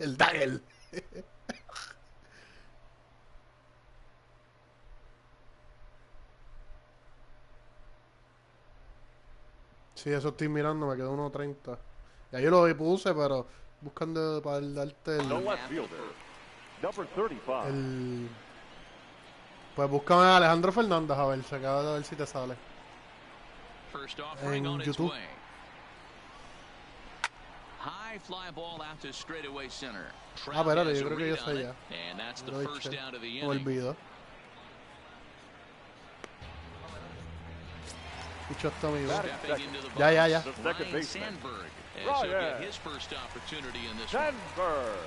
El Dagger. Sí, eso estoy mirando, me quedó 1.30. Ya yo lo puse, pero buscando para darte The left fielder, number 35. Pues búscame a Alejandro Fernández, a ver, se acaba de ver si te sale. En YouTube. High fly ball out to straightaway center. Ah, espérate, yo creo que yo sé ya. And that's the Lo first eché. out of the Me inning. olvido. Escucho esto, amigo. Stepping into the box, Ya. The second Ryan baseman. Sandberg, as he'll Ryan get his first opportunity in this one. Sandberg.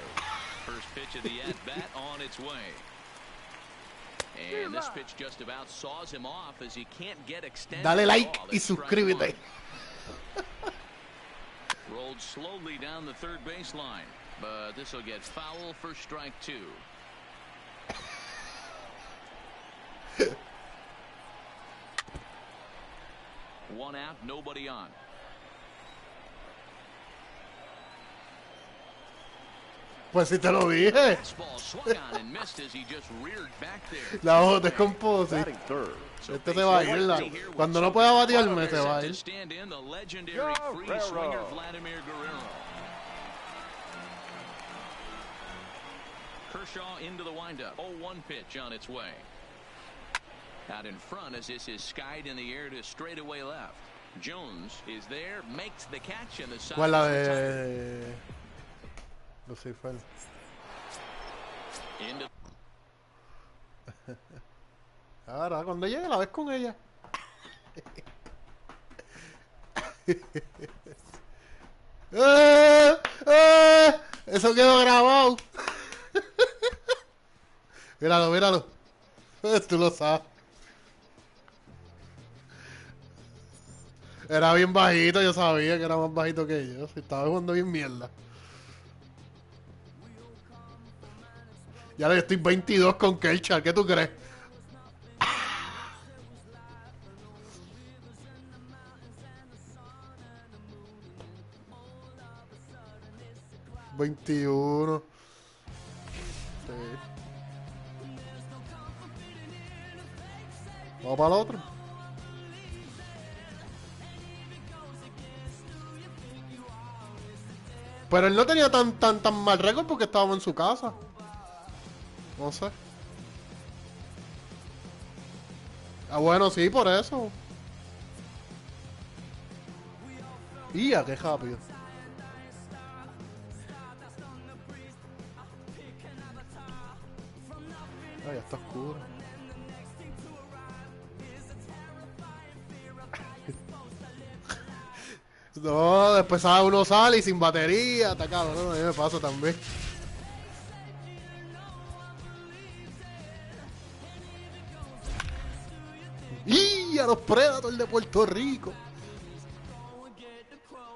First pitch of the at-bat on its way. And this pitch just about saws him off as he can't get extended. Dale like Oh, y that's strike suscríbete. one. Rolled slowly down the third baseline, but this will get foul for strike two. One out, nobody on. Pues si te lo dije. Fastball swung on and missed as he just reared back there. La bote es con Posi. Batting third. Este se va a ir. Cuando no pueda batearme, se va a To ir. stand in the legendary free swinger Vladimir Guerrero. Kershaw into the windup. 0-1 pitch on its way. Out in front as this is skied in the air to straightaway left. Jones is there, makes the catch, and the side ¿Cuál la is de Lucifer? into Ahora, cuando llegue la ves con ella. Eso quedó grabado. Míralo. Tú lo sabes. Era bien bajito, yo sabía que era más bajito que yo. Si estaba jugando bien mierda. Ya le estoy 22 con Kershaw, ¿qué tú crees? ...21... Sí. Vamos para el otro. Pero él no tenía tan mal récord porque estábamos en su casa. No sé. Ah, bueno, sí, por eso. ¡Ya, qué rápido! Ay, ya está oscuro. No, después uno sale y sin batería, está cabrón, ¿no? A mí me pasa también. ¡Y a los Predators de Puerto Rico!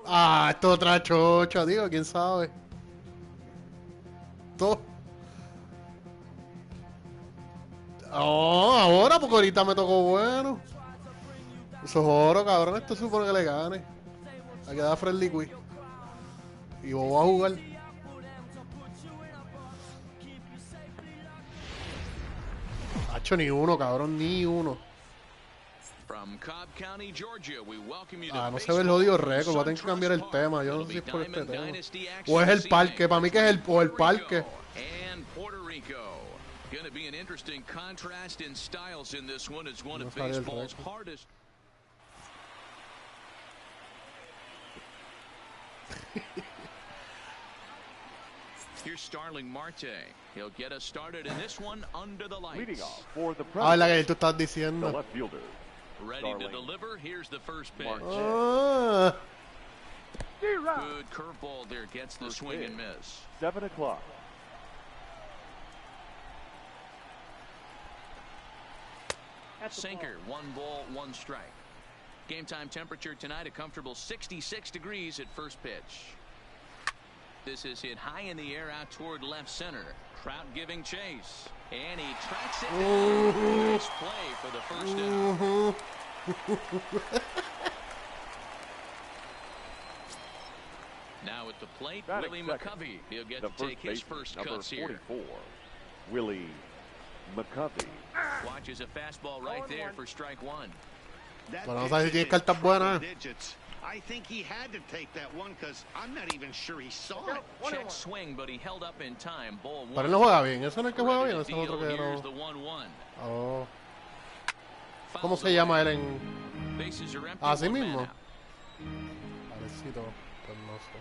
Ah, esto es otra chocha, digo, quién sabe. Todo. Oh, ahora, porque ahorita me tocó bueno. Eso es oro, cabrón, esto supone que le gane. Hay que dar Friendly Quiz. Y vos vas a jugar. Hacho, ni uno, cabrón, ni uno. Ah, no se ve el jodido récord. Voy a tener que cambiar el tema. Yo no sé si es por este tema. O es el parque. Para mí que es el parque. Going to be an interesting contrast in styles in this one. It's one of No sale el baseball's récord. hardest. Here's Starling Marte. He'll get us started in this one under the lights. Leading off for the Ah, es la Predators, que tú estás the diciendo. left fielder. Ready to Starling deliver. Here's the first pitch. Marte. Ah, Good curveball there. Gets the First swing pitch. and miss. 7 o'clock. Sinker. 1 ball, 1 strike. Game time temperature tonight a comfortable 66 degrees at first pitch. This is hit high in the air out toward left center. Trout giving chase. And he tracks it down. Nice play for the first out. Now with At the plate, Batting Willie second, McCovey. He'll get the to first take his baseman, first number cuts here. 44, Willie McCovey. Watches a fastball right there for strike one. Bueno, no sabes si tiene cartas buenas. I think he had to take that one because I'm not even sure he saw it. Check swing, but he held up in time. Ball one. Pero él no juega bien. ¿Eso no es el que juega bien? Ready Ese to es otro deal. que Here's no. the 1-1. Oh. Fouled ¿Cómo se away. llama él en...? Bases are empty, ¿Así one man mismo? out. Parecito. Pues no sé.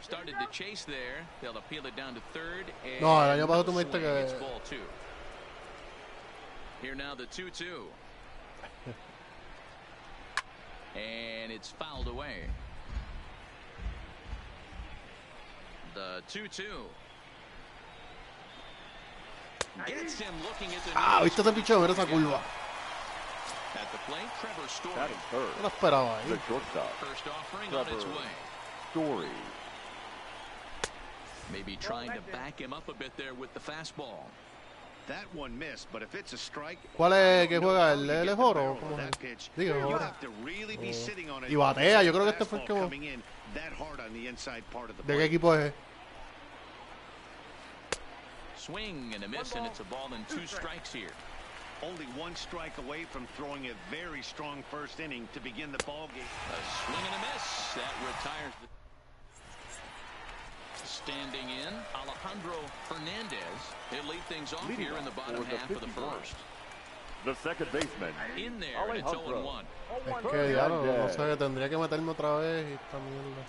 Started the chase there. They'll appeal it down to third. And No, el año pasado tú me dijiste swing. que- It's ball two. Here now the 2-2. And it's fouled away. The 2-2. Gets him looking at the Ah, knees. ¿viste ese picheo? Mira esa curva. At the plate, Trevor Story. Batting third, No lo esperaba the ahí. shortstop, First offering on its Trevor way. Story. Maybe trying to back him up a bit there with the fastball. That one missed, but if it's a strike, ¿Cuál es que I don't know juega? how ¿El you él get es the oro? barrel ¿Cómo of es? that pitch. Digo, You oro. have to really be sitting on it. Y batea, yo creo que este fue el que- Fastball coming in that hard on the inside part of the ¿De qué plate. equipo es? Swing and a miss, and it's a ball and two strikes here. Only one strike away from throwing a very strong first inning to begin the ball game. A swing and a miss. That retires the... Standing in, Alejandro Fernandez. He'll lead things off Leading here in the off bottom for the half of the 51. first. The second baseman, In there, and it's Alejandro 0-1. Es que ya no sé, tendría que meterme otra vez y esta mierda.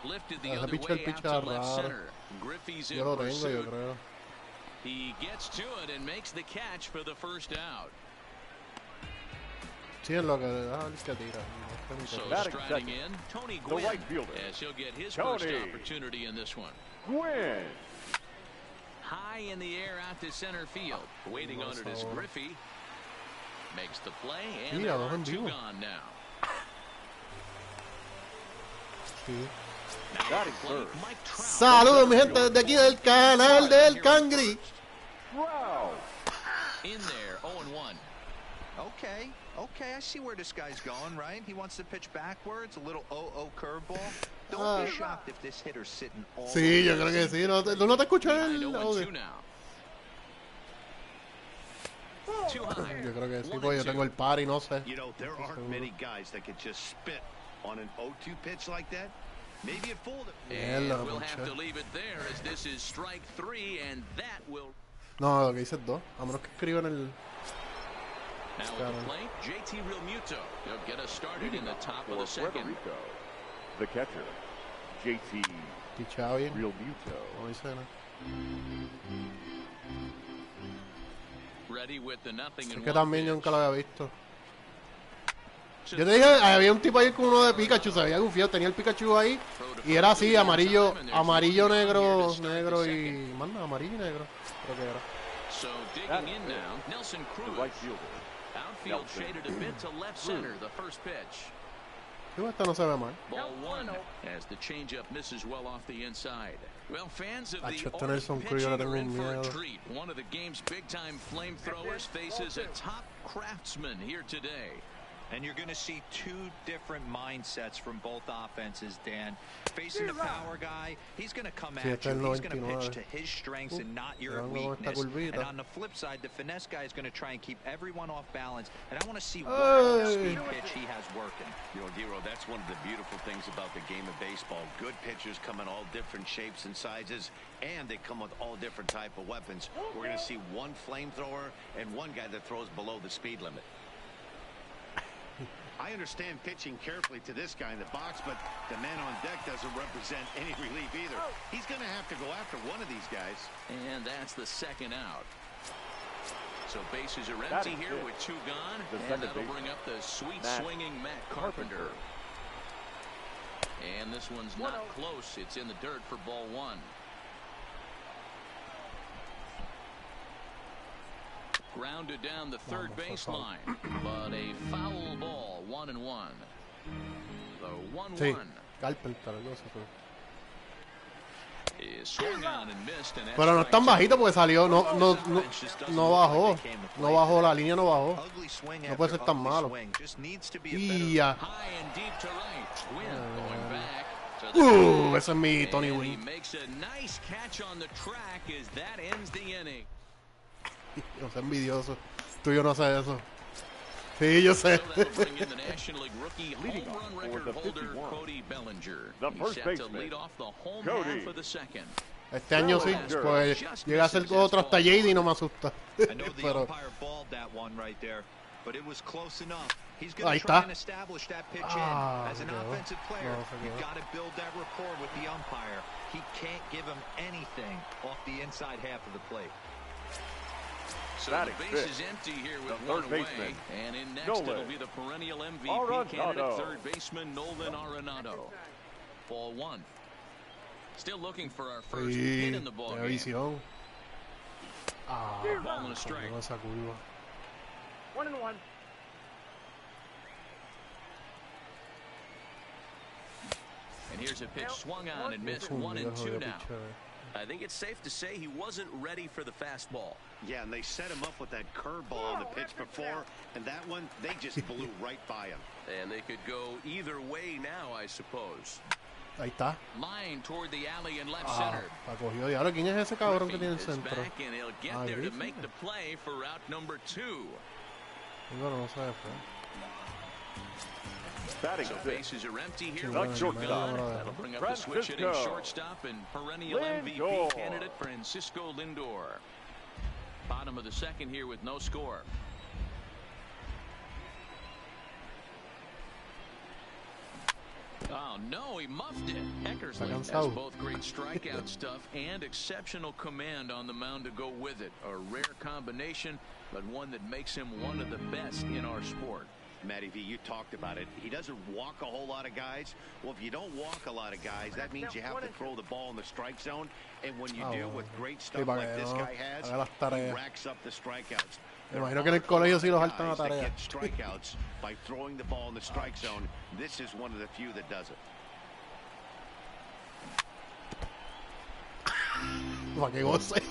Lifted the Ese other pitch, el way pitch out era to left raro. center. Griffey's in Yo lo tengo, yo pursuit. creo. He gets to it and makes the catch for the first out. Sí, es lo que... Ah, es que tira. No es que So ni Batting striding second, in, Tony the Gwynn, right fielder, as he'll get his Tony first opportunity in this one. Gwynn. High in the air out to center field. Waiting on it is Griffey. Makes the play, and Mira, there dos are en two vivo. gone now. Sí. Now at Batting the plate, third. Mike Trout. Saludos, mi gente, desde aquí del canal del Cangri. Wow. In there, 0-1. Okay, I see where this guy's going, right? He wants to pitch backwards, a little 0-0 curveball. Don't Ah. be shocked if this hitter's sitting all Sí, yo over creo the que sí. No te escuché Behind el 0-2 audio. now. Too high. Yo creo que sí, 1-2. porque yo tengo el par y no sé. You know, there aren't many guys that could just spit on an 0-2 pitch like that. Maybe it fooled him. And Mierda, we'll have ponché. to leave it there as this is strike three, and that will... No, lo que hice es dos. A menos que escriban el... Now at Got the him. plate, JT Realmuto. He'll get us started in the top of For the second. Puerto Rico, the catcher, JT Pichado bien. Realmuto. No dice nada. Ready with the nothing Es and que one también yo pitch. nunca lo había visto. To Yo te dije, había un tipo ahí con uno de Pikachu, se veía gufiado, tenía el Pikachu ahí throw to y era first así, one amarillo, time, and there's amarillo, one down here to negro, start the negro y... second. Manda, amarillo y negro, creo que era. So That digging in is now, Nelson The Cruz. right fielder, Outfield Nelson shaded a bit to left center, the first pitch. Sí, esta no se ve mal. Ball one as the changeup misses well off the inside. Well, fans of Tacho, the este art Nelson of Cruz yo le pitching tengo are in un for a miedo. treat. One of the game's big-time flamethrowers faces a top craftsman here today. And you're going to see two different mindsets from both offenses, Dan. Facing the power guy, he's going to come Sí, at este es you. el He's going to 99. pitch to his strengths and not your Mirando con esta weakness. curvita. And on the flip side, the finesse guy is going to try and keep everyone off balance. And I want to see what Hey. speed pitch he has working. You know, Dero, that's one of the beautiful things about the game of baseball. Good pitchers come in all different shapes and sizes, and they come with all different type of weapons. We're going to see one flamethrower and one guy that throws below the speed limit. I understand pitching carefully to this guy in the box, but the man on deck doesn't represent any relief either. He's going to have to go after one of these guys. And that's the second out. So bases are That empty is here it. with two gone, The and second that'll baseman, bring up the sweet Matt swinging Matt Carpenter. And this one's not close. It's in the dirt for ball one. Grounded down the third baseline, but a foul ball, 1-1. The 1-1. Sí, Carpenter, algo así fue. Is swung on and missed, and that Pero no es tan strikes bajito out. porque salió, no bajó. No bajó, la línea no bajó. Ugly swing No puede after ser tan ugly malo. swing. Just needs to be a Y better ya. High and deep to right. Win going back. to the Ese es mi Tony and he Wynn. makes a nice catch on the track as that ends the inning. No sé, envidioso. Tú y yo no sé eso. Sí, yo sé. So that'll bring in the National League rookie Leading home off run for record the holder 51. Cody Bellinger. The He's first set to baseman, lead off the home Cody. half of the second. Este año sí, pues llega a ser otro hasta JD y no me asusta. I know the Pero umpire balled that one right there, but it was close enough. He's going Ahí to try está. and establish that pitch Ah, in. As an se quedó. offensive player, No, se you've quedó. got to build that rapport with the umpire. He can't give him anything off the inside half of the plate. So Batting the base fifth, is empty here with the one third away. baseman, And in next Nolan it'll be the perennial MVP Arenado. candidate third baseman Nolan Arenado. Ball one. Still looking for our first hit sí, in the ball de game. visión. Ah, Ball and a strike. no esa curva. 1-1. And here's a pitch swung on and missed. Confundido, 1-2 jodido now. picheo. I think it's safe to say he wasn't ready for the fastball. Yeah, and they set him up with that curveball on the pitch before, and that one, they just blew right by him. And they could go either way now, I suppose. Ahí está. Line toward the alley in left Ah, center. la cogió. Diablo, ¿quién es ese cabrón que Griffey tiene el is centro? back, and he'll get Ah, there to Griffey. make the play for route number 2. Bueno, no sabe, fue. Batting So sixth, bases are empty here. The with two shortstop. gone. That'll bring up the switch hitting Francisco shortstop and perennial MVP Lindor. candidate Francisco Lindor. Bottom of the second here with no score. Oh no, he muffed it. Eckersley has cansado. both great strikeout stuff and exceptional command on the mound to go with it. A rare combination, but one that makes him one of the best in our sport. Matty V, you talked about it. He doesn't walk a whole lot of guys. Well, if you don't walk a lot of guys, that means you have to throw the ball in the strike zone. And when you Ah, do bueno. with great Sí, stuff para like que this no guy has, haga las he tareas. racks up the strikeouts. Me There imagino are que en el colegio sí los guys saltan la that tarea. get strikeouts by throwing the ball in the strike zone. This is one of the few that does it. Para que goce.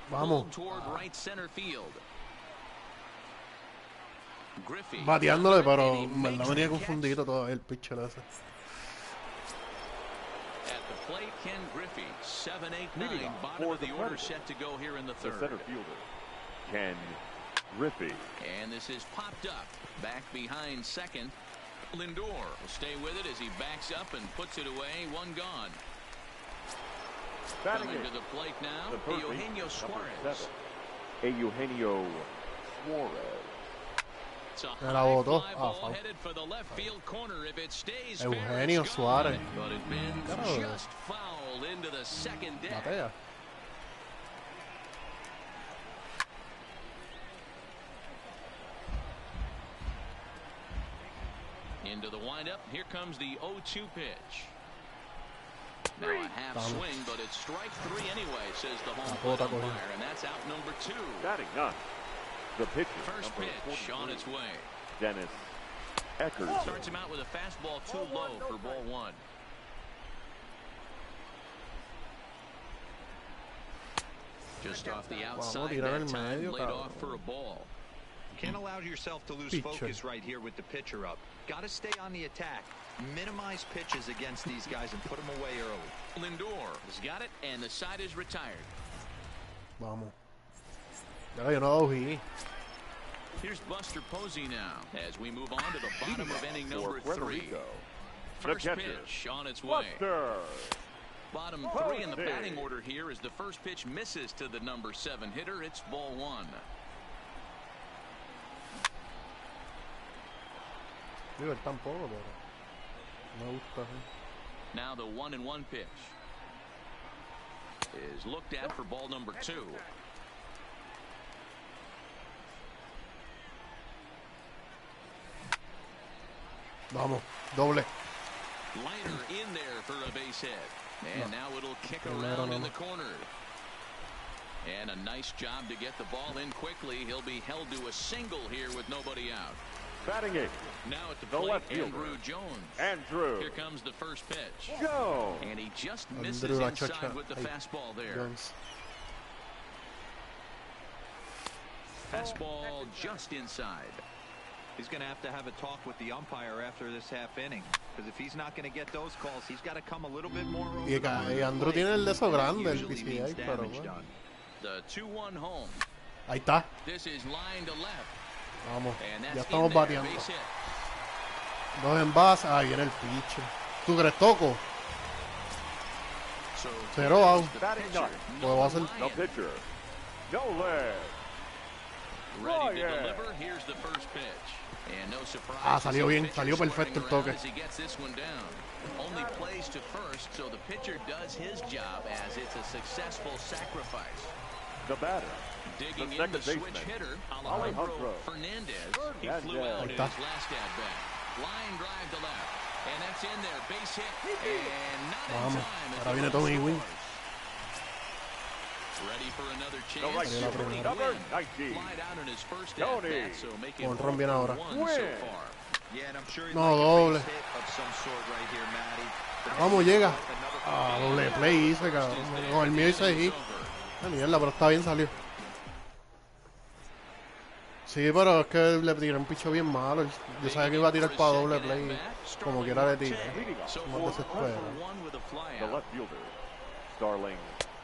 Vamos. Pulled toward right center field. Griffey Bateándole, pero and he en verdad makes venía the catch. confundido todavía el pitcher ese. At the plate, Ken Griffey, 7-8-9, Leading off bottom for of the the order, Predators. set to go here in the the third. center fielder, Ken Griffey. And this is popped up, back behind second. Lindor will stay with it as he backs up and puts it away. One gone. Batting Coming to eighth, the plate now, the third Eugenio baseman, number Suarez. 7, Eugenio Suarez. It's a Me la high botó. fly Ah, ball foul. headed for the left field corner. If it stays fair, Eugenio it's gone. Suarez. But it bends Claro. just foul into the second deck. Batea. Into the windup. Here comes the 0-2 pitch. Now a half Vamos. swing, but it's strike 3 anyway, says the home La plate bota umpire, cogió. and that's out number 2. Batting ninth, the pitcher, First number pitch 43, on its way. Dennis Eckersley. Starts him out with a fastball too low for ball 1. Just off the outside, tirar that el time medio, laid cabrón. off for a ball. Can't allow yourself to lose Pitcher. focus right here with the pitcher up. Got to stay on the attack. Minimize pitches against these guys and put them away early. Lindor has got it, and the side is retired. Vamos. Ya yo no cogí. Here's Buster Posey now as we move on to the bottom of inning For number 3. Puerto Rico, the First catcher, pitch on its way. Buster. Bottom 3 in the Posey. batting order here as the first pitch misses to the number 7 hitter. It's ball 1. Digo, él tampoco, pero me gusta. ¿Sí? Now the 1-1 pitch is looked at for ball number 2. Vamos, doble. Liner in there for a base hit. And now it'll kick Primero around in no. the corner. And a nice job to get the ball in quickly. He'll be held to a single here with nobody out. Batting eighth, Now at the The plate, left fielder. Andrew Jones. Andrew Here comes the first pitch. Jones. And he just misses Andrew La inside Chocha. with the Ay, fastball there. Jones. Fastball just inside. He's going to have a talk with the umpire after this half inning. Because if he's not going to get those calls, he's got to come a little bit more over Y, the line y to Andrew plate. tiene el de eso grande, el Usually PCI, means pero damage bueno. done. The 2-1 home. Ahí está. This is line to left. Vamos. And Ya that's estamos in there. bateando. Base hit. Dos en base. Ah, viene el pitcher. ¿Tú crees, Toco? So Cero out. the Batting pitcher, ninth. Pues va a ser- The Ryan. pitcher, Nolan Ready to Ryan. deliver. Here's the first pitch. And no surprise. Ah, salió to see bien, the pitcher salió perfecto el squaring toque. around as he gets this one down. Only plays to first, so the pitcher does his job as it's a successful sacrifice. the batter, Digging The in the second switch baseman, hitter, Alejandro Alejandro Fernandez. He flew Fernandez. out in Ahí está. his last at-bat. Line drive to left. And that's in there. Base hit. And not in Vamos. time. as Ahora the viene runner Tommy Wynn. scores. Ready for another the chance. right Salió la fielder, primera. number Wynn 19, flied out in his first Tony. at-bat, so making Con Ron bien ahora. 1 so Wynn. far. Yeah, and I'm sure he'd No, like a doble. base hit of some sort right here, Matty. But Vamos, llega. another Ah, doble play hice, cabrón. No, el mío hice hit. Ah, mierda, pero está bien salió. Sí, pero es que le tiré un picho bien malo. Yo sabía que iba a tirar para doble play. Como quiera le tiré. leading off, So Más far, desespero. 1-for-1 with a the flyout. left fielder, Starling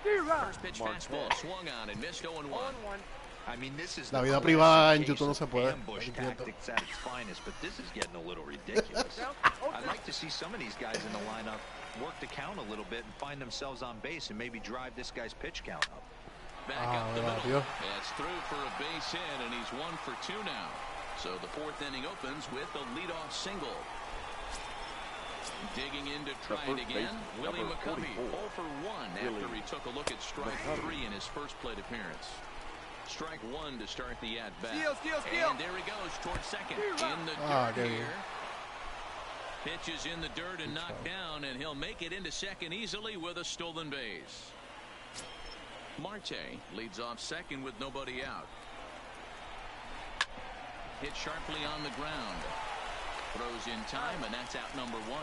First pitch Marquez. fastball swung on and missed 0-1. I mean, this is La the vida classic privada en case YouTube no of se puede. ambush Entiendo. tactics at its finest, but this is getting a little ridiculous. I'd like to see some of these guys in the lineup work the count a little bit and find themselves on base and maybe drive this guy's pitch count up. Back Ah, up the me middle. batió. That's through for a base hit, and he's 1 for 2 now. So the fourth inning opens with a leadoff single. Digging in to try it first again, baseman, Willie number McCovey, 44. 0 for 1 after Willie he took a look at strike McCovey. 3 in his first plate appearance. Strike 1 to start the at-bat. Steal. And there he goes towards second. In the Ah, dirt qué here. bien. Pitch is in the dirt and knocked down, and he'll make it into second easily with a stolen base. Marte leads off second with nobody out. Hit sharply on the ground. Throws in time, and that's out number 1.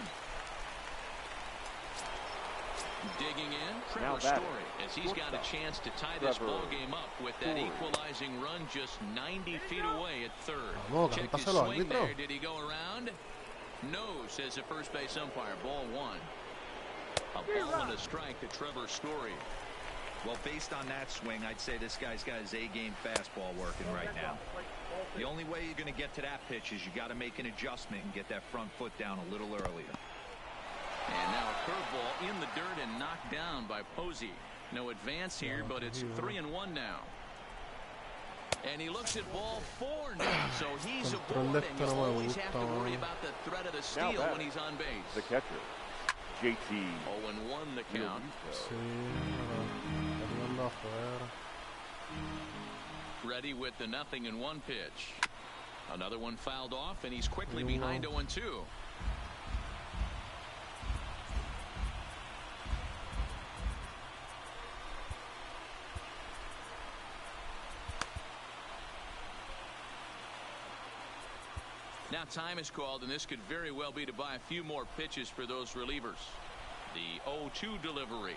Digging in, Now Trevor batting. Story, as he's got a Shortstop. chance to tie this Trevor ball game up with that Story. equalizing run just 90 feet away at third. Vamos, Checked his cántaselo, swing árbitro. there. Did he go around? No, says the first base umpire. Ball 1. A ball and a strike to Trevor Story. Well, based on that swing, I'd say this guy's got his A-game fastball working right now. The only way you're going to get to that pitch is you got to make an adjustment and get that front foot down a little earlier. And now a curveball in the dirt and knocked down by Posey. No advance here, but it's 3-1 now. And he looks at ball 4 now, so he's Control aboard, de and esto you no me always have to gusta, worry man. about the threat of the Now steal batting. when he's on base. the catcher, JT 0-1 the count. Sí, pero está tirando afuera. Ready with the 0-1 pitch. Another one fouled off, and he's quickly No. behind 0-2. Now time is called, and this could very well be to buy a few more pitches for those relievers. The 0-2 delivery.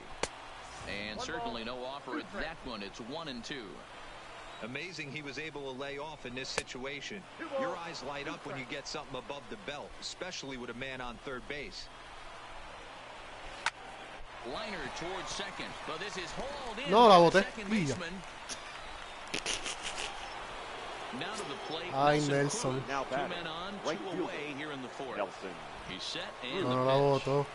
And certainly no offer at that one. It's 1-2. Amazing he was able to lay off in this situation. Your eyes light up when you get something above the belt, especially with a man on third base. Liner towards second, but this is hauled in. No, la by the boté. second Mira. baseman. Now to the plate. Ay, Nelson Nelson. Cruz. Now 2 batting. men on, Right 2 fielder. away here in the fourth. Nelson He's set and No, no the la pitch. botó.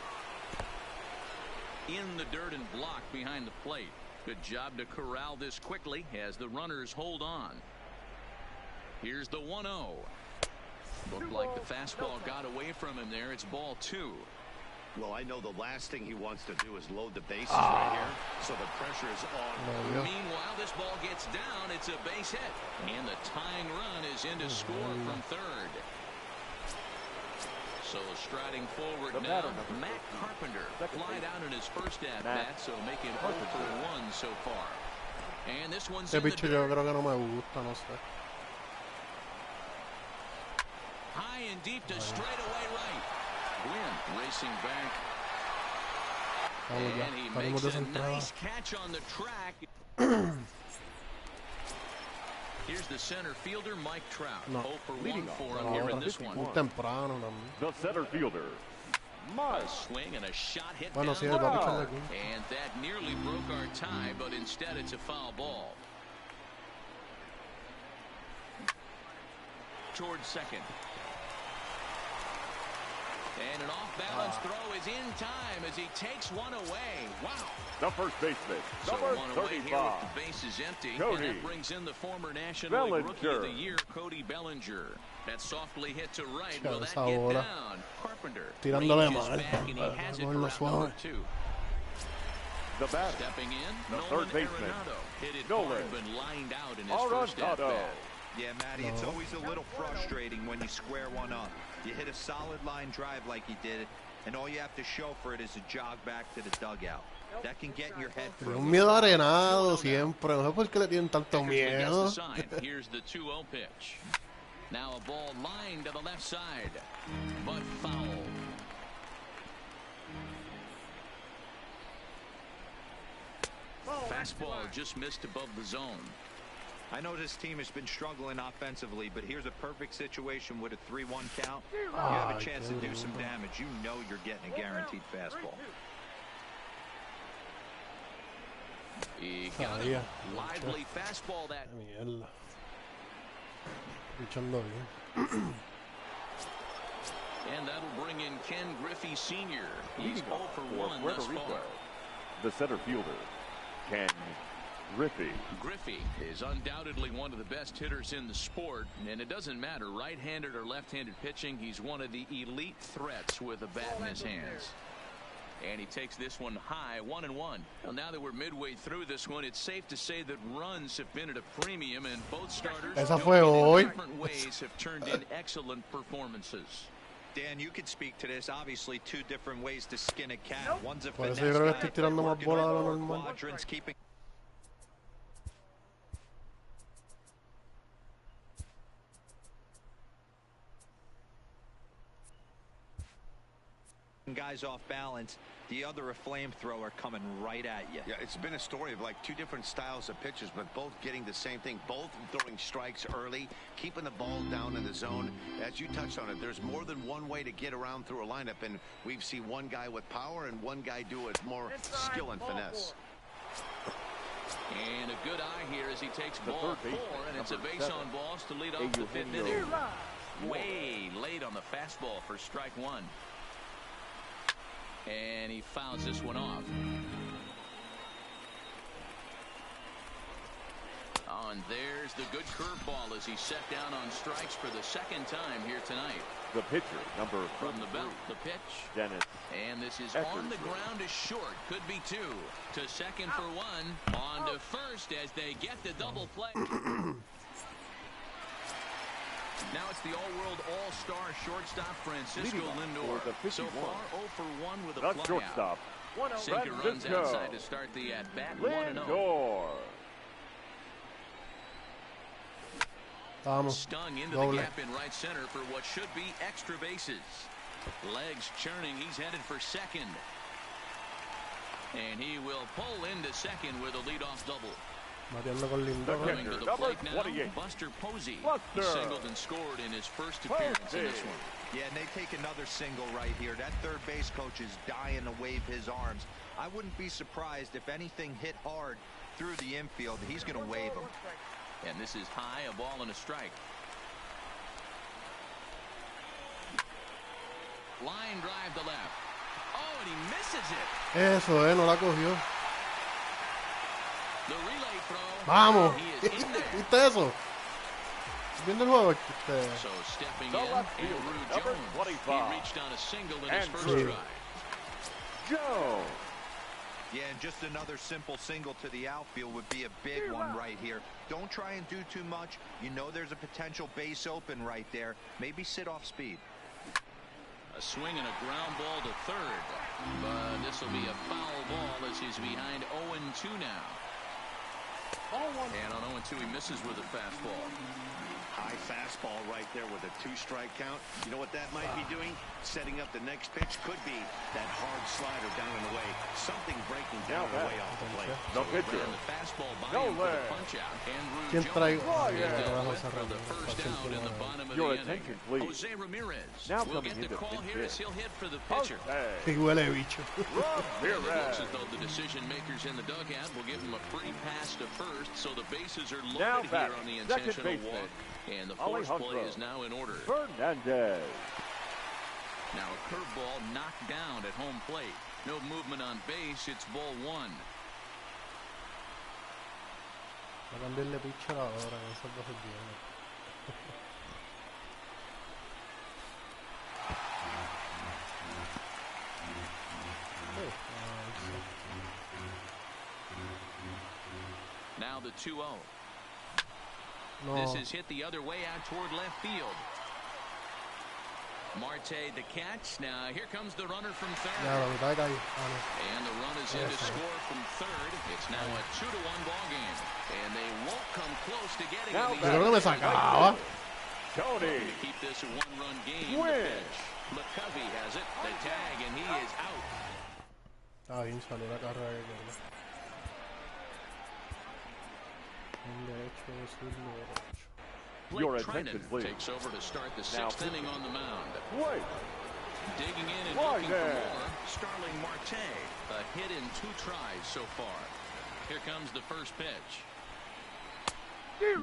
In the dirt and blocked behind the plate. Good job to corral this quickly as the runners hold on. Here's the 1-0. Looked like the fastball got away from him there. It's ball 2. Well, I know the last thing he wants to do is load the bases right here, so the pressure is on. No, Meanwhile, this ball gets down. It's a base hit. And the tying run is in to score from third. So striding forward The now, batter, number Matt 13, Carpenter second flied base. out in his first at-bat, Matt so making 0 Carpenter. for 1 so far. And this one's Ese in the picho yo dirt. creo que no me gusta, no sé. high and deep to straightaway right. Gwynn racing back. Vamos ya, And he salimos makes de esa a entrada. nice catch on the track. Here's the center fielder, Mike Trout. No. 0 for 1 Leading for off, him here in Ahora, this one. muy temprano también. The center fielder, A Mike. swing and a shot hit Bueno, down sí, the va a road. picharle aquí. And that nearly broke our tie, but instead it's a foul ball. Towards second. And an off-balance throw is in time as he takes one away. Wow. The first baseman, So number one away here 35. with the bases empty. Cody And that brings in the former National League Rookie of the Bellinger. Year, Cody Bellinger. That softly hit to right. Ya, Will that esa get bola. down? Carpenter Tirándole ranges mal, back and he para has it cogerlo for out suave. number 2. The batter, Stepping in, The Nolan third baseman, Arenado. Hit it Nolan hard, but lined out in his first Arenado. at-bat. Yeah, Matty, it's always a little frustrating when you square one up. You hit a solid line drive like he did, and all you have to show for it is a jog back to the dugout. That can get in your head for a Un little miedo arenado siempre. No sé por qué le tienen tanto Eckersley gets miedo. the sign. Here's the 2-0 pitch. Now a ball lined to the left side, but foul. Fastball just missed above the zone. I know this team has been struggling offensively, but here's a perfect situation with a 3-1 count. You have a chance to do some damage. You know you're getting a guaranteed fastball. He got Sabía. a lively fastball that. Mierda. Luchando bien. And that'll bring in Ken Griffey Sr. He's Leading 0 off for for 1 Puerto thus Rico, far. the center fielder, Ken Griffey. Griffey is undoubtedly one of the best hitters in the sport, and it doesn't matter right-handed or left-handed pitching. He's one of the elite threats with a bat in his hands. And he takes this one high, 1-1. Well, now that we're midway through this one, it's safe to say that runs have been at a premium, and both starters Esa fue doing it hoy. in different ways have turned in excellent performances. Dan, you could speak to this. Obviously, two different ways to skin a cat. One's a Por eso finesse yo creo que guy, estoy tirando más working bola de on lo four normal. quadrants, keeping guys off balance. The other a flamethrower coming right at you. Yeah, it's been a story of like two different styles of pitches, but both getting the same thing, both throwing strikes early, keeping the ball down in the zone. As you touched on it, there's more than one way to get around through a lineup, and we've seen one guy with power and one guy do it more skill and finesse. And a good eye here as he takes The ball third 4, baseman, and it's a number base 7, on balls to lead off the 5th inning. Eugenio. Way late on the fastball for strike 1. And he fouls this one off. Oh, and there's the good curveball as he's set down on strikes for the second time here tonight. The pitcher, number From the 33, belt, the pitch. Dennis. And this is Eckersley. on the ground is short. Could be 2. To second for 1. On to first as they get the double play. Now it's the all-world all-star shortstop Francisco Leading off Lindor. for the So 51. far 0 for 1 with a The flyout. shortstop, Sinker runs Francisco outside to start the at-bat. 1-0. Lindor. Vamos. Stung into Doble. the gap in right center for what should be extra bases. Legs churning. He's headed for second. And he will pull into second with a leadoff double. Bateando con The Lindor. Coming to catcher, the number plate now, 28. Buster Posey. Buster. He singled and scored in his first appearance in this Posey. one. Yeah, and they take another single right here. That third base coach is dying to wave his arms. I wouldn't be surprised if anything hit hard through the infield. He's going to wave them. And this is high, a ball and a strike. Line drive to left. Oh, and he misses it. Eso, no la cogió. The relay throw. Vamos. He is in there. ¿Viste eso? ¿Viendo el juego? So stepping The in, left fielder, Andrew number Jones. 25. He reached on a single in his first Andrew try. Jones. Yeah, and just another simple single to the outfield would be a big one right here. Don't try and do too much. You know there's a potential base open right there. Maybe sit off speed. A swing and a ground ball to third. But this will be a foul ball as he's behind 0-2 now. And on 0-2 he misses with a fastball. High fastball right there with a 2-strike count. You know what that might be doing? Setting up the next pitch. Could be that hard slider down and away. Something breaking down and away off the plate. The pitcher. And the fastball by No him for the way. punch out. Andrew ¿Quién Jones traigo? for the first down in the bottom of Your the inning. attention, please. Jose Ramirez Now will coming get the into call pitch here hit. as he'll hit for the pitcher. Jose Que huele bicho. And it looks Ramirez. as though the decision makers in the dugout will give him a free pass to first, so the bases are Now loaded here batting, on the second intentional baseman, walk. And the force Alejandro play is now in order. Fernandez. Now a curveball knocked down at home plate. No movement on base. It's ball one. Va a cambiarle pitcher ahora, que eso no se tiene. Now the 2-0. No, This is hit the other way out toward left field. Marte the catch. Now here comes the runner from third. ya la mitad de calle. Ah, no. And the run is in to score from third. It's now a 2-1 ball game. And they won't come close to getting Now it. Yo creo que me sacaba. Tony. To keep this a one-run game. Win. The pitch. McCovey has it. The tag, and he is out. Está bien, salió la carrera que quería. Un derecho, zurdo, derecho. Blake Your Trinan attention, please. takes over to start the Now sixth inning on the mound. Wait. Digging in and Marte. looking for more. Starling Marte. A hit in 2 tries so far. Here comes the first pitch.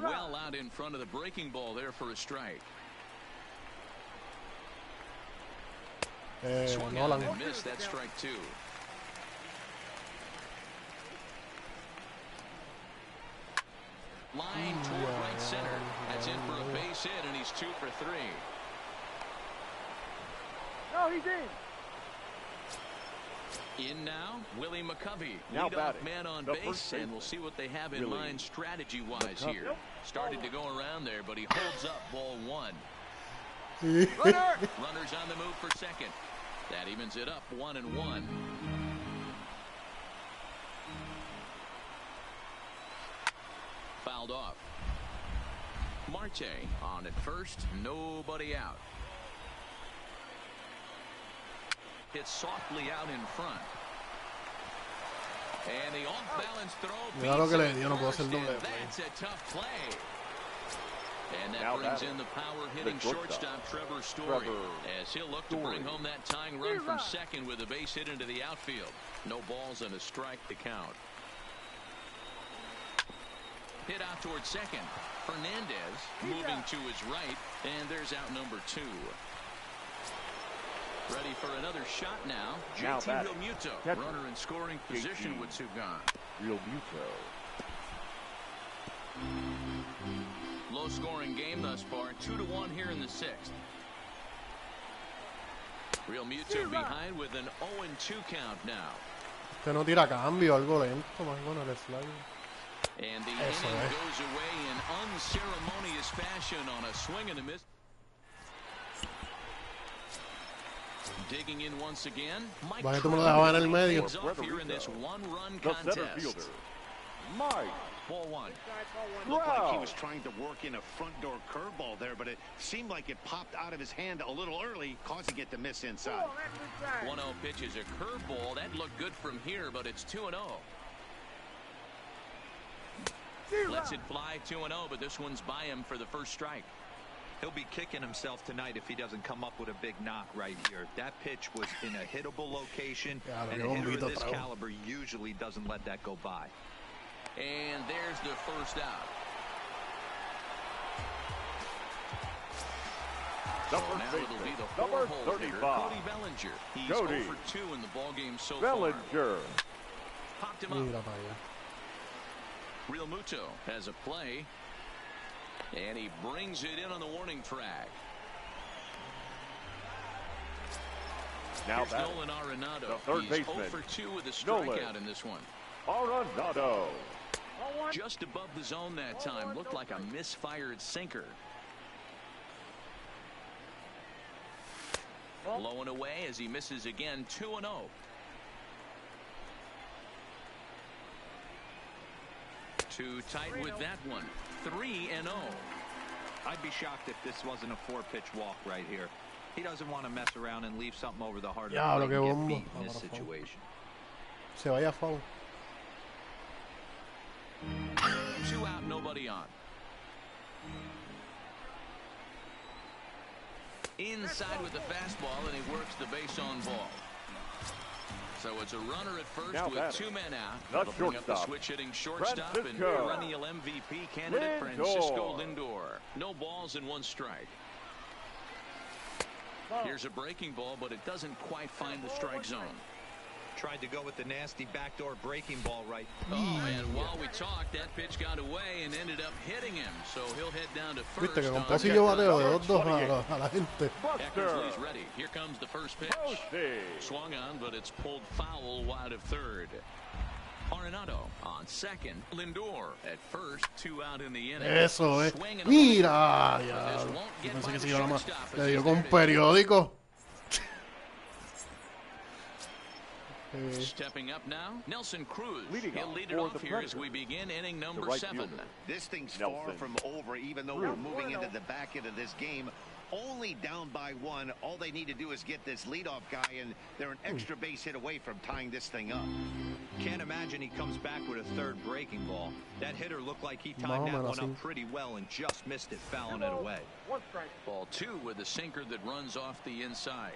Well out in front of the breaking ball there for a strike. Swung No on la and missed. That strike 2. Line toward right center. That's in for a base hit, and he's 2 for 3. No, he's in. In now, Willie McCovey, Now leadoff batting, man on the base, first and baseman, we'll see what they have in Willie mind strategy-wise McCovey. here. Started to go around there, but he holds up ball 1. Runner. Runners on the move for second. That evens it up 1-1. Fouled off. Marte on at first, nobody out. Hit softly out in front. And the off-balance throw. Mira lo que le beats dio, him no at puedo hacer first, doble and play. that's a tough play. And that Now brings batting, in the power-hitting the shortstop, shortstop Trevor Story, Trevor as he'll look to bring home that tying run from second with a base hit into the outfield. No balls and a strike to count. Hit out towards second. Fernandez moving to his right, and there's out number 2. Ready for another shot now. Now JT batting, Realmuto, catcher, runner in scoring position JT. with 2 gone. Real Muto. Low scoring game thus far, 2-1 here in the 6th. Realmuto behind with an 0-2 count now. Usted no tira cambio, algo lento, más bueno el slide. And the Eso inning es. goes away in unceremonious fashion on a swing and a miss. Digging in once again. Mike Va que tú me lo dejabas en el medio. leads off here in this one-run The center contest. fielder, Mike Ball 1. Looked like he Trout. was trying to work in a front door curveball there, but it seemed like it popped out of his hand a little early, causing it to miss inside. 1-0 pitch is a curveball. That looked good from here, but it's 2-0. Lets it fly 2-0, but this one's by him for the first strike. He'll be kicking himself tonight if he doesn't come up with a big knock right here. That pitch was in a hittable location, Yeah, and pero a hitter of bombito this trago. caliber usually doesn't let that go by. And there's the first out. the So first now it'll be baseman, the number four-hole hitter, 35, Cody Bellinger. He's Cody 0 for 2 in the ballgame so far. Bellinger. Popped him up. Mira para allá. Realmuto has a play. And he brings it in on the warning track. Now Here's batting, Nolan Arenado. the third He's baseman, 0 for 2 with a Nolan. strikeout in this one. Arenado. Just above the zone that time. Looked like a misfired sinker. Low and away as he misses again. 2-0. Too tight with that one. 3-0. I'd be shocked if this wasn't a 4-pitch walk right here. He doesn't want to mess around and leave something over the heart of the Diablo, plate qué and bombo. get beat in this situation. Se vaya a foul. 2 out, nobody on. Inside with the fastball, and he works the base on ball. So it's a runner at first Now with batting, 2 men out. the That'll bring up the shortstop, switch-hitting shortstop and Francisco perennial MVP candidate Francisco Lindor. No balls and 1 strike. Here's a breaking ball, but it doesn't quite find the strike zone. Tried to go with the nasty backdoor breaking ball right. Oh, and while we talked, that pitch got away and ended up hitting him. So he'll head down to first. Viste que con Posillo bateo de 2-2 a la gente. Eckersley's ready. Here comes the first pitch. Swung on, but it's pulled foul wide of third. Arenado on second. Lindor at first. 2 out in the inning. Eso, Mira, ya. Pensé que se iba más. Le dio con un periódico. Stepping up now, Nelson Cruz. Leading He'll off lead it for off the here as Predators. we begin inning number right 7. fielder. This thing's Nelson. far from over, even though we're moving into the back end of this game. Only down by 1. All they need to do is get this leadoff guy, and they're an extra base hit away from tying this thing up. Can't imagine he comes back with a 3rd breaking ball. That hitter looked like he timed that one up pretty well and just missed it, fouling it away. 1 strike. Ball 2 with a sinker that runs off the inside.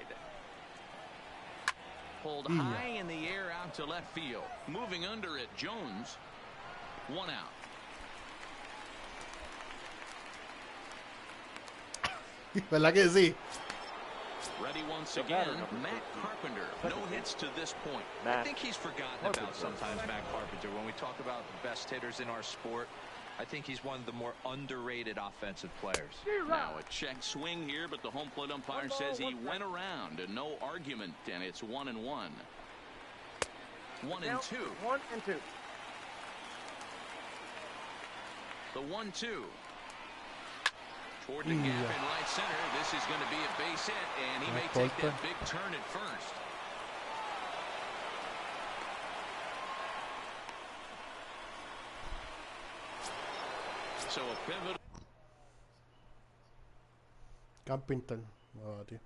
Pulled high in the air out to left field. Moving under it, Jones. 1 out. ¿Verdad que sí? Ready once again, Matt Carpenter. No hits to this point. I think he's forgotten about sometimes Matt Carpenter. When we talk about the best hitters in our sport, I think he's one of the more underrated offensive players. Now a check swing here, but the home plate umpire says he went around and no argument, and it's 1-1. 1-2. 1-2. The 1-2. Toward the gap in right center. This is going to be a base hit, and he may take that big turn at first. So a pivot. Carpenter. No, tío.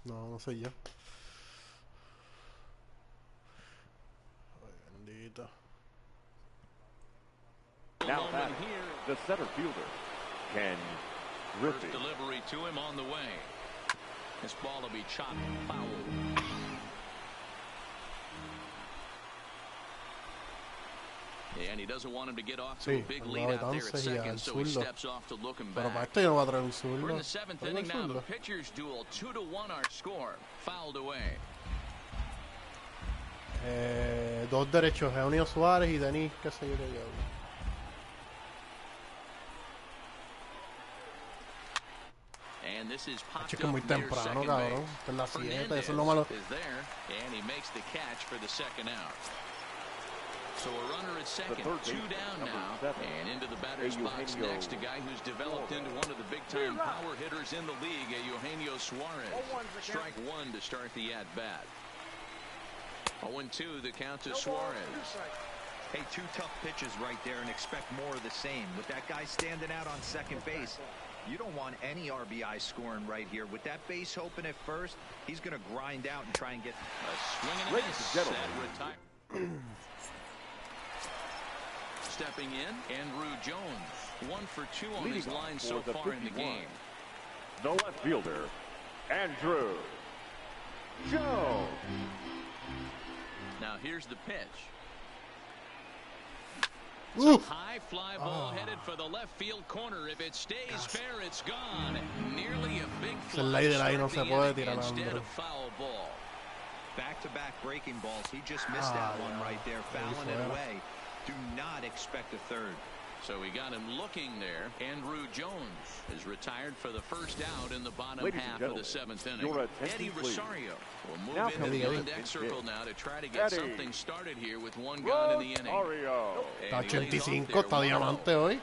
No sé yo. Ay, bendito. Now batting, the center fielder, Ken Griffey. First delivery to him on the way. This ball will be chopped foul. And he doesn't want him to get off to a big lead out there at second, so he steps off to look him back. Pero para esto yo no voy a traer un zurdo. We're in the 7th inning now. The pitchers duel. 2-1 our score. Fouled away. 2 derechos, Eugenio Suárez y Denis, qué sé yo qué diablo. And this is popped Es que muy up near temprano, second cabrón. base. Esta es la 7, Fernandez eso es lo malo. is there, and he makes the catch for the second out. So a runner at second, 2 down now, and into the batter's box next, a guy who's developed into one of the big-time power hitters in the league, Eugenio Suarez. Strike 1 to start the at-bat. 0-2 the count to Suarez. Hey, 2 tough pitches right there and expect more of the same. With that guy standing out on second base, you don't want any RBI scoring right here. With that base open at first, he's going to grind out and try and get a swing and a miss. That retire. Stepping in, Andrew Jones. 1 for 2 on his line so far in the game. The left fielder, Andrew Jones. Now here's the pitch. Oof. High fly ball headed for the left field corner. If it stays fair, it's gone. Nearly a big fly. El aire ahí no se puede tirar, instead hombre. of foul ball. Back-to-back breaking balls. He just missed that one right there, fouling it away. Do not expect a third. So we got him looking there. Andrew Jones is retired for the first out in the bottom half of the 7th inning. Eddie Rosario will move into the on-deck circle now to try to get something started here with 1 gone in the inning. Está 85, está diamante hoy.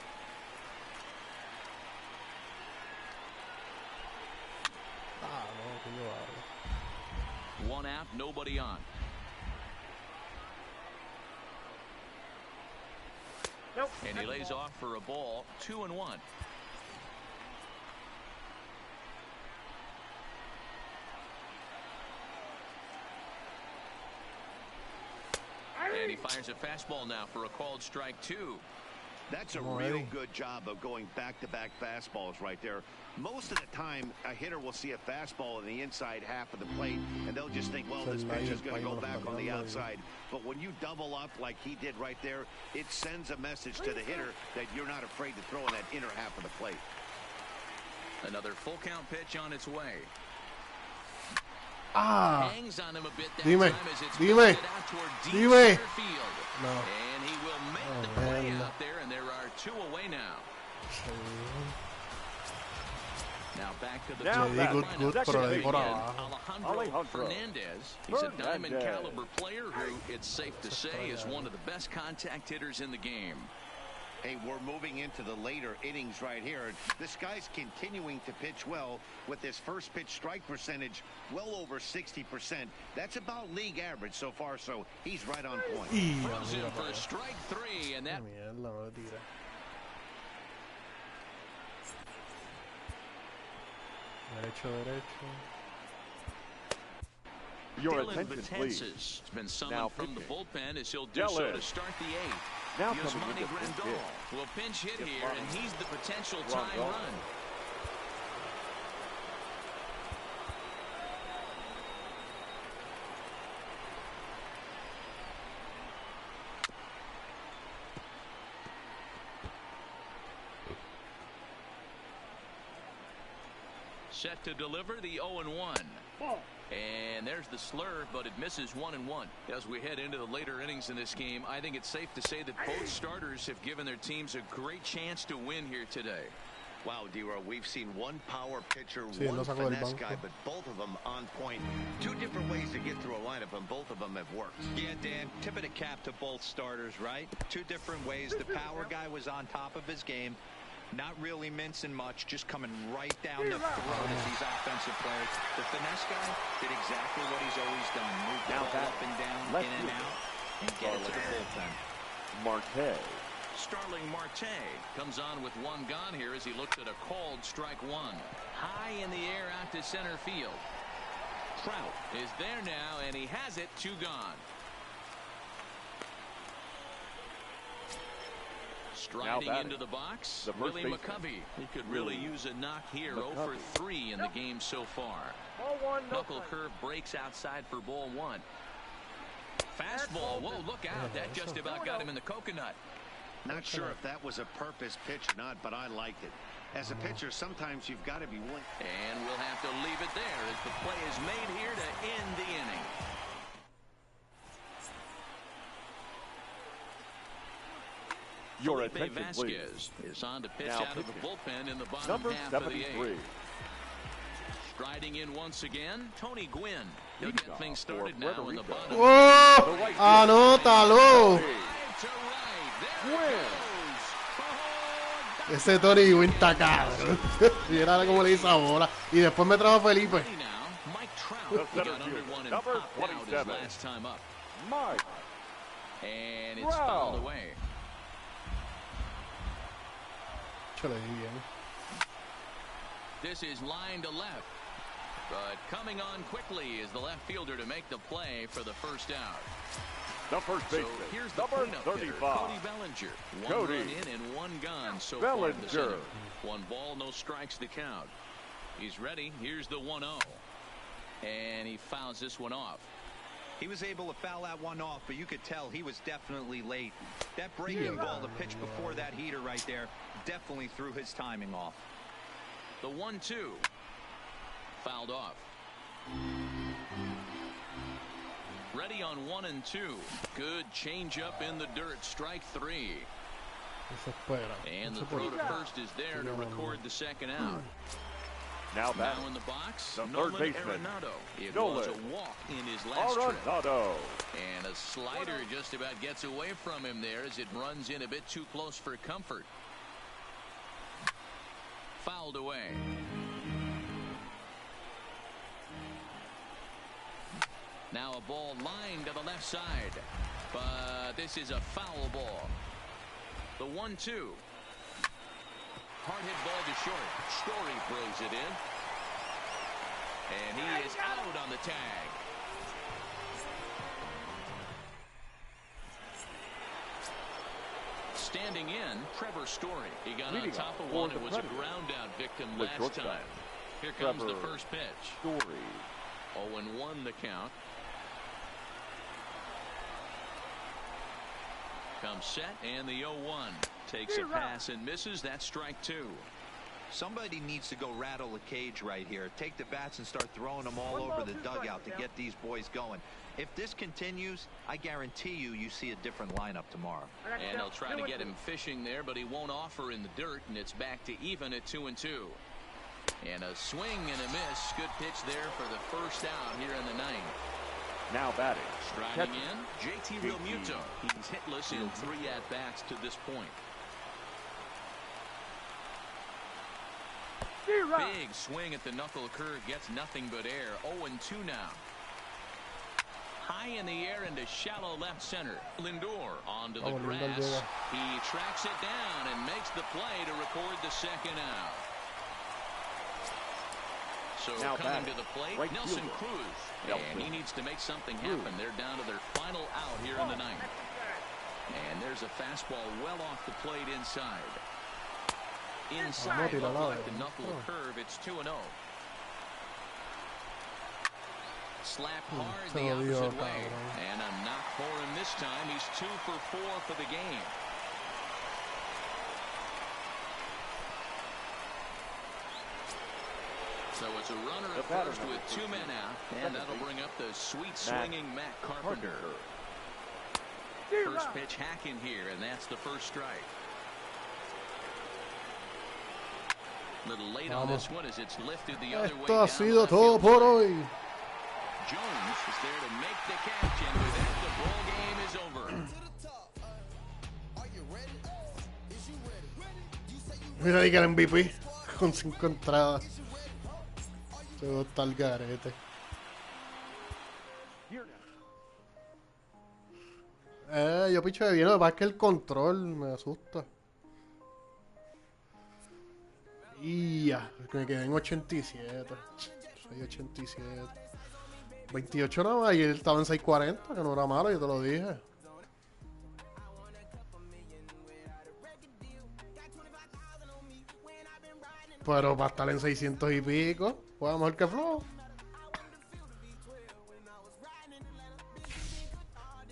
One out, nobody on. And he lays off for a ball, 2-1. And he fires a fastball now for a called strike 2. That's a real good job of going back-to-back fastballs right there. Most of the time, a hitter will see a fastball in the inside half of the plate, and they'll just think, well, this pitch is going to go back on the outside. But when you double up like he did right there, it sends a message to the hitter that you're not afraid to throw in that inner half of the plate. Another full count pitch on its way. Hangs on him a bit that time as it's belted out toward deep center field. No. And he will make the play out there, and there are 2 away now. Now back to the Alejandro Fernandez. He's a diamond caliber player who, it's safe to say, is one of the best contact hitters in the game. Hey, we're moving into the later innings right here. This guy's continuing to pitch well with his first pitch strike percentage well over 60%. That's about league average so far, so he's right on point. Throws in for strike 3, and that... Your Dylan attention, please. Betances has been summoned Now from the pitching. bullpen as he'll do so to start the 8th. Now coming Yasmani into pinch Grandal hit. will pinch hit here, and he's the potential tying run. Set to deliver the 0-1. And there's the slur, but it misses 1-1. As we head into the later innings in this game, I think it's safe to say that both starters have given their teams a great chance to win here today. Wow, D-Row, we've seen one power pitcher, one finesse guy, but both of them on point. 2 different ways to get through a lineup, and both of them have worked. Yeah, Dan, tip of the cap to both starters, right? 2 different ways. The power guy was on top of his game. Not really mincing much, just coming right down the throat of these offensive players. The finesse guy did exactly what he's always done. Move the ball up and down, in and out, and get it to the bullpen. Marte. Starling Marte comes on with 1 gone here as he looks at a called strike 1. High in the air out to center field. Trout is there now, and he has it, 2 gone. Striding into the box, Willie McCovey. He could really use a knock here. 0 for 3 in the game so far. Knuckle curve breaks outside for ball 1. Fastball. Whoa, look out. That just about got him in the coconut. Not sure if that was a purpose pitch or not, but I liked it. As a pitcher, sometimes you've got to be willing. And we'll have to leave it there as the play is made here to end the inning. Your Felipe attention, Vasquez please. is on to pitch Now out of the pitching. bullpen in the bottom Number half of the 73. 8th. Striding in once again, Tony Gwynn. He'll get things started now in the bottom. ¡Oh! ¡Anótalo! Ese Tony Gwynn está cabrón. Mira cómo le hizo bola. Y después me trajo Felipe. Mike Trout got under one and popped out his last time up. Mike. And it's fouled away. This is line to left. But coming on quickly is the left fielder to make the play for the first out. The first baseman, So here's the number cleanup hitter, 35. Cody Bellinger. 1 Cody run in and 1 gone so far in this Bellinger. inning. 1 ball, no strikes to count. He's ready. Here's the 1-0. And he fouls this one off. He was able to foul that one off, but you could tell he was definitely late. That breaking ball, the pitch before that heater right there, definitely threw his timing off. The 1-2. Fouled off. Ready on 1 and 2. Good changeup in the dirt. Strike 3. And the throw to first is there to record the second out. Now in the box, the third Nolan baseman, Arenado. It Nolan was a walk in his last trip. Arenado. And a slider just about gets away from him there as it runs in a bit too close for comfort. Fouled away. Now a ball lined to the left side. But this is a foul ball. The 1-2. Hard hit ball to short. Story throws it in. And he is out on the tag. Standing in, Trevor Story. He got on top of one and was a ground out victim last time. Here comes the first pitch. Story. 0-1 the count. Comes set, and the 0-1. Takes a pass and misses. That's strike two. Somebody needs to go rattle a cage right here. Take the bats and start throwing them all over the dugout to get these boys going. If this continues, I guarantee you see a different lineup tomorrow. And they'll try to get him fishing there, but he won't offer in the dirt, and it's back to even at 2-2. And a swing and a miss. Good pitch there for the first out here in the ninth. Now batting. Striding in, JT Realmuto. He's hitless in 3 at-bats to this point. Big swing at the knuckle curve, gets nothing but air. 0-2 now. High in the air into shallow left center. Lindor onto the grass. He tracks it down and makes the play to record the second out. So now coming to the plate, right Nelson fielder. Cruz. And he needs to make something happen. They're down to their final out here in the ninth. And there's a fastball well off the plate inside. Inside, like the knuckle curve, it's 2-0. Slap hard the opposite way. And a knock for him this time. He's 2 for 4 for the game. So it's a runner at first with 2 men out. And that'll bring up the sweet swinging Matt Carpenter. First pitch hack in here, and that's the first strike. Little late on this one as it's lifted the other way. Esto ha sido todo por hoy. Jones is there to make the catch, and with that, the ball game is over. Mira ahí que el MVP con 5 entradas. Se va a estar el garete. Yo picho de bien, lo que pasa es que el control me asusta. Y ya, me quedé en 87. 687. 28 nada más, y él estaba en 640, que no era malo, yo te lo dije. Pero para estar en 600 y pico, pues mejor que Flow.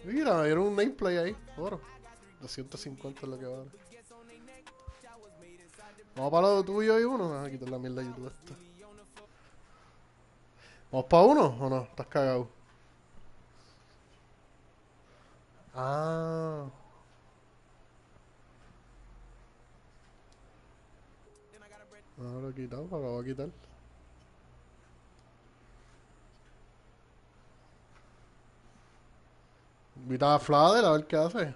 Mira, me dieron un nameplay ahí, oro. 250 es lo que vale. Vamos para lo tuyo y uno. Vamos a quitar la mierda de YouTube esta. ¿Vamos para uno o no? ¿Estás cagado? Ah. No lo he quitado, lo acabo de quitar. Invita a Flader a ver qué hace.